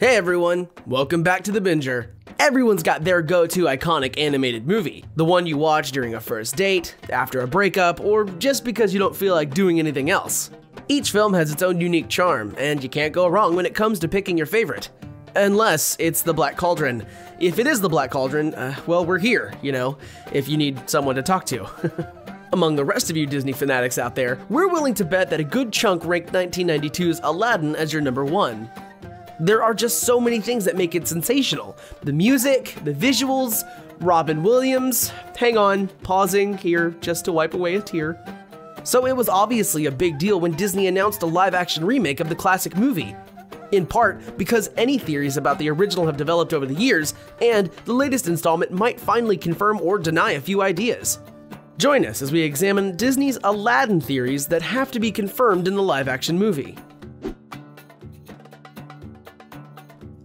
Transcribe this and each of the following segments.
Hey everyone, welcome back to The Binger. Everyone's got their go-to iconic animated movie, the one you watch during a first date, after a breakup, or just because you don't feel like doing anything else. Each film has its own unique charm, and you can't go wrong when it comes to picking your favorite. Unless it's The Black Cauldron. If it is The Black Cauldron, well, we're here, you know, if you need someone to talk to. Among the rest of you Disney fanatics out there, we're willing to bet that a good chunk ranked 1992's Aladdin as your number one. There are just so many things that make it sensational. The music, the visuals, Robin Williams. Hang on, pausing here just to wipe away a tear. So it was obviously a big deal when Disney announced a live-action remake of the classic movie. In part because any theories about the original have developed over the years, and the latest installment might finally confirm or deny a few ideas. Join us as we examine Disney's Aladdin theories that have to be confirmed in the live-action movie.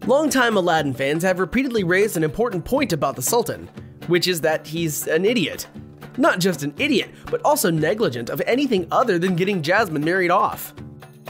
Longtime Aladdin fans have repeatedly raised an important point about the Sultan, which is that he's an idiot. Not just an idiot, but also negligent of anything other than getting Jasmine married off.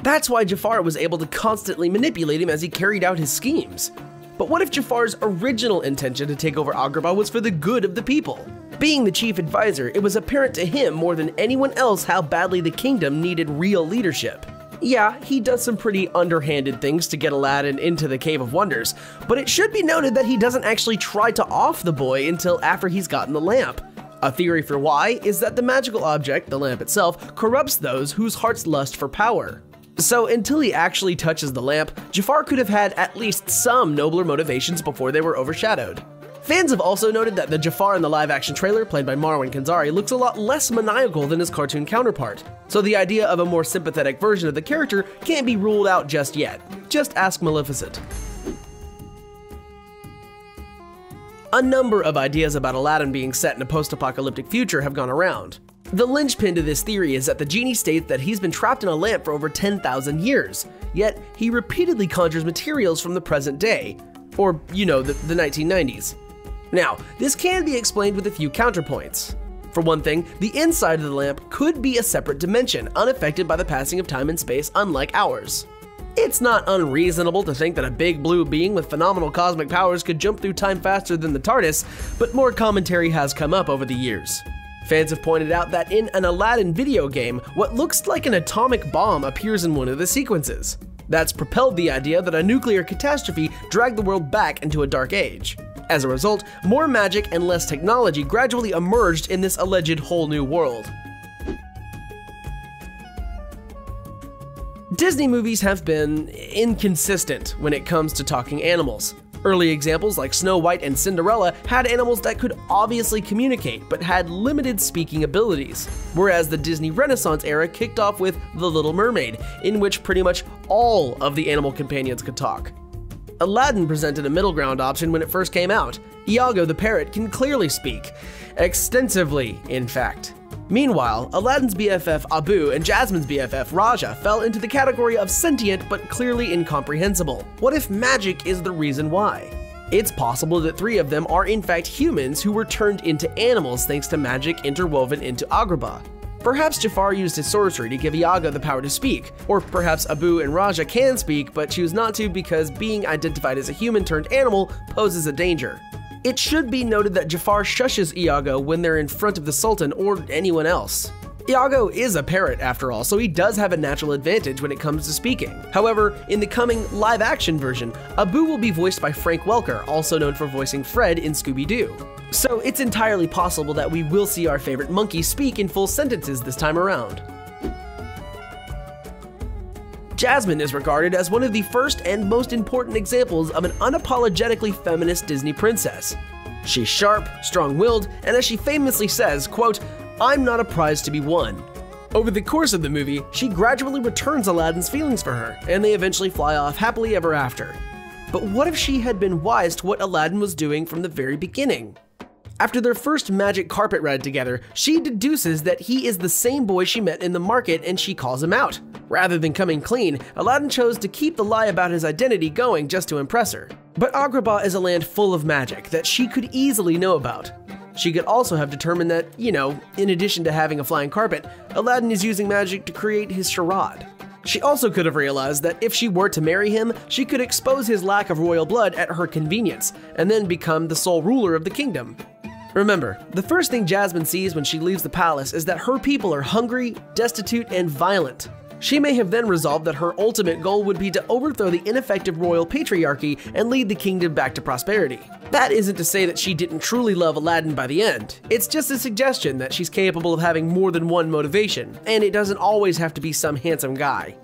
That's why Jafar was able to constantly manipulate him as he carried out his schemes. But what if Jafar's original intention to take over Agrabah was for the good of the people? Being the chief advisor, it was apparent to him more than anyone else how badly the kingdom needed real leadership. Yeah, he does some pretty underhanded things to get Aladdin into the Cave of Wonders, but it should be noted that he doesn't actually try to off the boy until after he's gotten the lamp. A theory for why is that the magical object, the lamp itself, corrupts those whose hearts lust for power. So until he actually touches the lamp, Jafar could have had at least some nobler motivations before they were overshadowed. Fans have also noted that the Jafar in the live-action trailer, played by Marwan Kenzari, looks a lot less maniacal than his cartoon counterpart. So the idea of a more sympathetic version of the character can't be ruled out just yet. Just ask Maleficent. A number of ideas about Aladdin being set in a post-apocalyptic future have gone around. The linchpin to this theory is that the genie states that he's been trapped in a lamp for over 10,000 years, yet he repeatedly conjures materials from the present day, or, you know, the 1990s. Now, this can be explained with a few counterpoints. For one thing, the inside of the lamp could be a separate dimension, unaffected by the passing of time and space, unlike ours. It's not unreasonable to think that a big blue being with phenomenal cosmic powers could jump through time faster than the TARDIS, but more commentary has come up over the years. Fans have pointed out that in an Aladdin video game, what looks like an atomic bomb appears in one of the sequences. That's propelled the idea that a nuclear catastrophe dragged the world back into a dark age. As a result, more magic and less technology gradually emerged in this alleged whole new world. Disney movies have been inconsistent when it comes to talking animals. Early examples like Snow White and Cinderella had animals that could obviously communicate but had limited speaking abilities, whereas the Disney Renaissance era kicked off with The Little Mermaid, in which pretty much all of the animal companions could talk. Aladdin presented a middle ground option when it first came out. Iago the parrot can clearly speak, extensively in fact. Meanwhile, Aladdin's BFF Abu and Jasmine's BFF Raja fell into the category of sentient but clearly incomprehensible. What if magic is the reason why? It's possible that three of them are in fact humans who were turned into animals thanks to magic interwoven into Agrabah. Perhaps Jafar used his sorcery to give Iago the power to speak, or perhaps Abu and Raja can speak but choose not to because being identified as a human turned animal poses a danger. It should be noted that Jafar shushes Iago when they're in front of the Sultan or anyone else. Iago is a parrot after all, so he does have a natural advantage when it comes to speaking. However, in the coming live-action version, Abu will be voiced by Frank Welker, also known for voicing Fred in Scooby-Doo. So it's entirely possible that we will see our favorite monkey speak in full sentences this time around. Jasmine is regarded as one of the first and most important examples of an unapologetically feminist Disney princess. She's sharp, strong-willed, and as she famously says, quote, "I'm not a prize to be won." Over the course of the movie, she gradually returns Aladdin's feelings for her, and they eventually fly off happily ever after. But what if she had been wise to what Aladdin was doing from the very beginning? After their first magic carpet ride together, she deduces that he is the same boy she met in the market and she calls him out. Rather than coming clean, Aladdin chose to keep the lie about his identity going just to impress her. But Agrabah is a land full of magic that she could easily know about. She could also have determined that, you know, in addition to having a flying carpet, Aladdin is using magic to create his charade. She also could have realized that if she were to marry him, she could expose his lack of royal blood at her convenience, and then become the sole ruler of the kingdom. Remember, the first thing Jasmine sees when she leaves the palace is that her people are hungry, destitute, and violent. She may have then resolved that her ultimate goal would be to overthrow the ineffective royal patriarchy and lead the kingdom back to prosperity. That isn't to say that she didn't truly love Aladdin by the end. It's just a suggestion that she's capable of having more than one motivation, and it doesn't always have to be some handsome guy.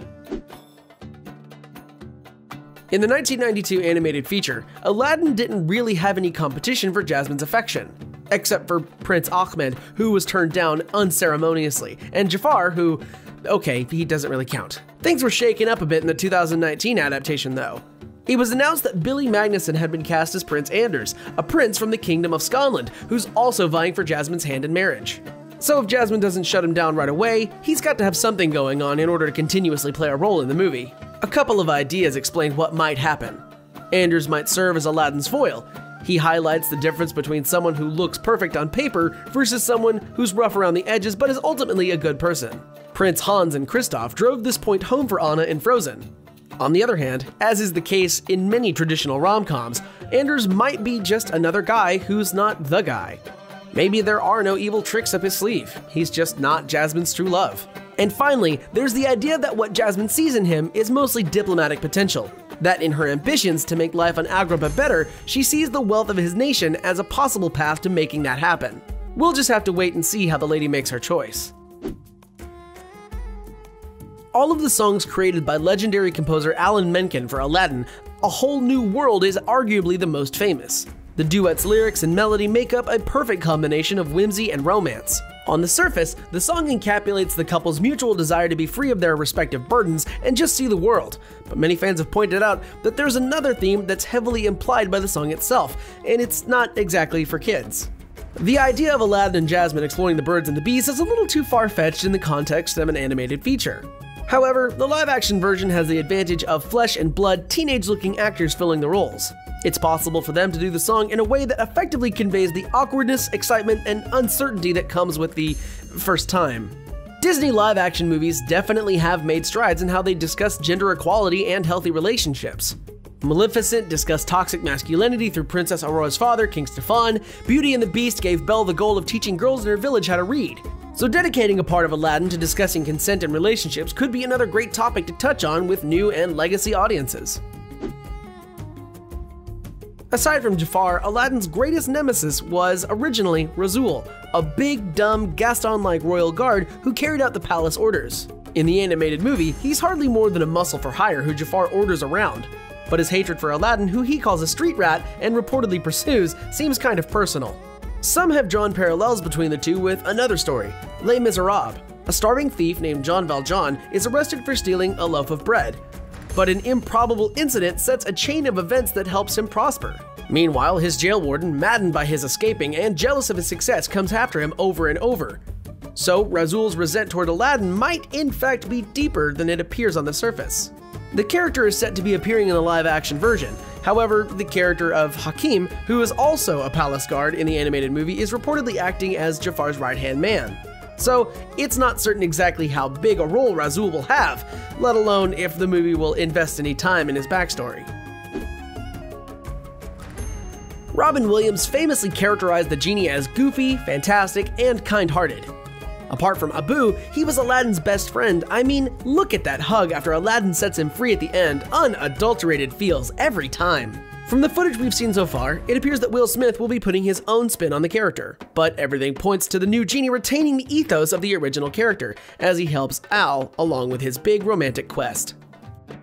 In the 1992 animated feature, Aladdin didn't really have any competition for Jasmine's affection, except for Prince Ahmed, who was turned down unceremoniously, and Jafar, who, okay, he doesn't really count. Things were shaken up a bit in the 2019 adaptation, though. It was announced that Billy Magnussen had been cast as Prince Anders, a prince from the Kingdom of Scotland, who's also vying for Jasmine's hand in marriage. So if Jasmine doesn't shut him down right away, he's got to have something going on in order to continuously play a role in the movie. A couple of ideas explain what might happen. Anders might serve as Aladdin's foil. He highlights the difference between someone who looks perfect on paper versus someone who's rough around the edges but is ultimately a good person. Prince Hans and Kristoff drove this point home for Anna in Frozen. On the other hand, as is the case in many traditional rom-coms, Anders might be just another guy who's not the guy. Maybe there are no evil tricks up his sleeve. He's just not Jasmine's true love. And finally, there's the idea that what Jasmine sees in him is mostly diplomatic potential. That in her ambitions to make life on Agrabah better, she sees the wealth of his nation as a possible path to making that happen. We'll just have to wait and see how the lady makes her choice. All of the songs created by legendary composer Alan Menken for Aladdin, A Whole New World is arguably the most famous. The duet's lyrics and melody make up a perfect combination of whimsy and romance. On the surface, the song encapsulates the couple's mutual desire to be free of their respective burdens and just see the world, but many fans have pointed out that there's another theme that's heavily implied by the song itself, and it's not exactly for kids. The idea of Aladdin and Jasmine exploring the birds and the bees is a little too far-fetched in the context of an animated feature. However, the live-action version has the advantage of flesh and blood, teenage-looking actors filling the roles. It's possible for them to do the song in a way that effectively conveys the awkwardness, excitement, and uncertainty that comes with the first time. Disney live-action movies definitely have made strides in how they discuss gender equality and healthy relationships. Maleficent discussed toxic masculinity through Princess Aurora's father, King Stefan. Beauty and the Beast gave Belle the goal of teaching girls in her village how to read. So dedicating a part of Aladdin to discussing consent and relationships could be another great topic to touch on with new and legacy audiences. Aside from Jafar, Aladdin's greatest nemesis was originally Rasul, a big, dumb, Gaston-like royal guard who carried out the palace orders. In the animated movie, he's hardly more than a muscle for hire who Jafar orders around, but his hatred for Aladdin, who he calls a street rat and reportedly pursues, seems kind of personal. Some have drawn parallels between the two with another story, Les Miserables. A starving thief named Jean Valjean is arrested for stealing a loaf of bread, but an improbable incident sets a chain of events that helps him prosper. Meanwhile, his jail warden, maddened by his escaping and jealous of his success, comes after him over and over. So, Rasul's resent toward Aladdin might in fact be deeper than it appears on the surface. The character is set to be appearing in the live-action version. However, the character of Hakim, who is also a palace guard in the animated movie, is reportedly acting as Jafar's right-hand man. So, it's not certain exactly how big a role Rasul will have, let alone if the movie will invest any time in his backstory. Robin Williams famously characterized the genie as goofy, fantastic, and kind-hearted. Apart from Abu, he was Aladdin's best friend. I mean, look at that hug after Aladdin sets him free at the end. Unadulterated feels every time. From the footage we've seen so far, it appears that Will Smith will be putting his own spin on the character, but everything points to the new genie retaining the ethos of the original character, as he helps Al along with his big romantic quest.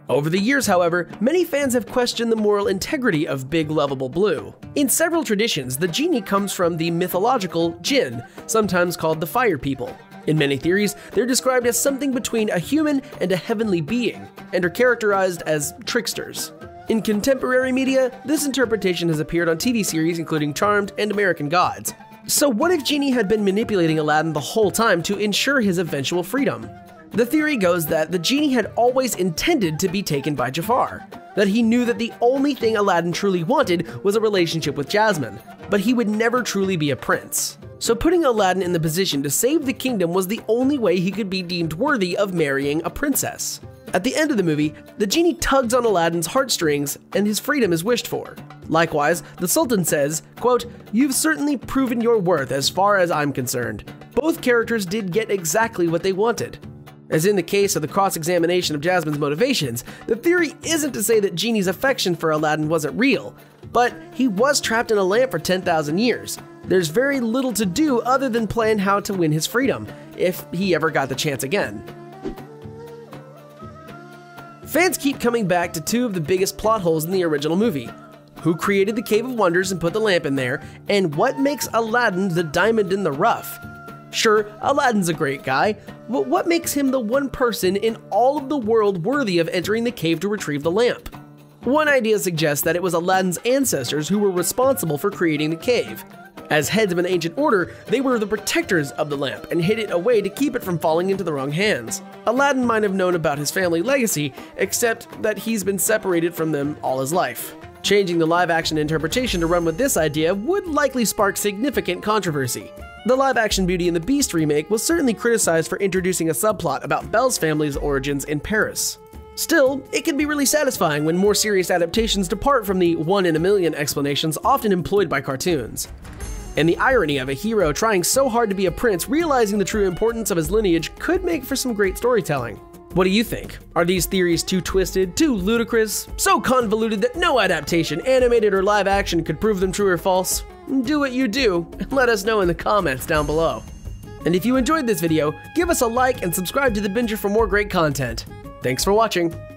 Over the years, however, many fans have questioned the moral integrity of Big Lovable Blue. In several traditions, the genie comes from the mythological Jinn, sometimes called the Fire People. In many theories, they're described as something between a human and a heavenly being, and are characterized as tricksters. In contemporary media, this interpretation has appeared on TV series including Charmed and American Gods. So what if Genie had been manipulating Aladdin the whole time to ensure his eventual freedom? The theory goes that the genie had always intended to be taken by Jafar, that he knew that the only thing Aladdin truly wanted was a relationship with Jasmine, but he would never truly be a prince. So putting Aladdin in the position to save the kingdom was the only way he could be deemed worthy of marrying a princess. At the end of the movie, the genie tugs on Aladdin's heartstrings and his freedom is wished for. Likewise, the Sultan says, quote, "You've certainly proven your worth as far as I'm concerned." Both characters did get exactly what they wanted. As in the case of the cross-examination of Jasmine's motivations, the theory isn't to say that Genie's affection for Aladdin wasn't real, but he was trapped in a lamp for 10,000 years. There's very little to do other than plan how to win his freedom, if he ever got the chance again. Fans keep coming back to two of the biggest plot holes in the original movie. Who created the Cave of Wonders and put the lamp in there, and what makes Aladdin the diamond in the rough? Sure, Aladdin's a great guy, but what makes him the one person in all of the world worthy of entering the cave to retrieve the lamp? One idea suggests that it was Aladdin's ancestors who were responsible for creating the cave. As heads of an ancient order, they were the protectors of the lamp and hid it away to keep it from falling into the wrong hands. Aladdin might have known about his family legacy, except that he's been separated from them all his life. Changing the live-action interpretation to run with this idea would likely spark significant controversy. The live-action Beauty and the Beast remake was certainly criticized for introducing a subplot about Belle's family's origins in Paris. Still, it can be really satisfying when more serious adaptations depart from the one-in-a-million explanations often employed by cartoons. And the irony of a hero trying so hard to be a prince realizing the true importance of his lineage could make for some great storytelling. What do you think? Are these theories too twisted, too ludicrous, so convoluted that no adaptation, animated or live action, could prove them true or false? Do what you do, and let us know in the comments down below. And if you enjoyed this video, give us a like and subscribe to The Binger for more great content. Thanks for watching.